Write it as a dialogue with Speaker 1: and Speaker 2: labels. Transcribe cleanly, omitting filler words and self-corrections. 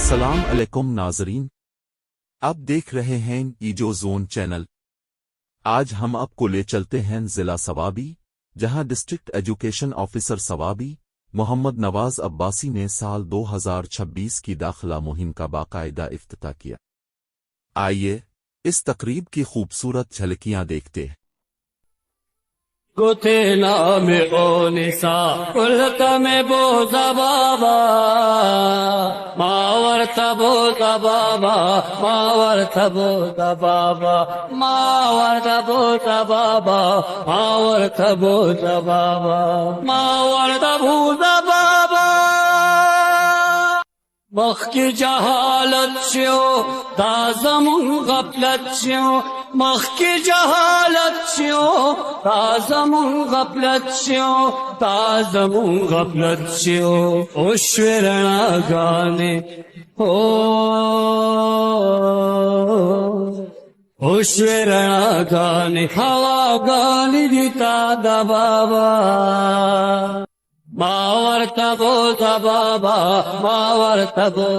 Speaker 1: السلام علیکم ناظرین، آپ دیکھ رہے ہیں ایجو زون چینل۔ آج ہم آپ کو لے چلتے ہیں ضلع سوابی، جہاں ڈسٹرکٹ ایجوکیشن آفیسر سوابی محمد نواز عباسی نے سال 2026 کی داخلہ مہم کا باقاعدہ افتتاح کیا۔ آئیے اس تقریب کی خوبصورت جھلکیاں دیکھتے ہیں۔
Speaker 2: گوتے نام او نسا قلتا میں بوزا بابا ماور تبوزا بابا ماور تبوزا بابا ماور تبوزا بابا ماور تبوزا بابا ماور تبوزا بابا مخ کی جہالت شو دا زمون غفلت شو مخ کی جہالت شو دا زمون غفلت شو دا زمون غفلت شو اوشورنا گانے اوشورنا گانے ہوا گانے دیتا دا بابا ماور تبو دا بابا ماور تبو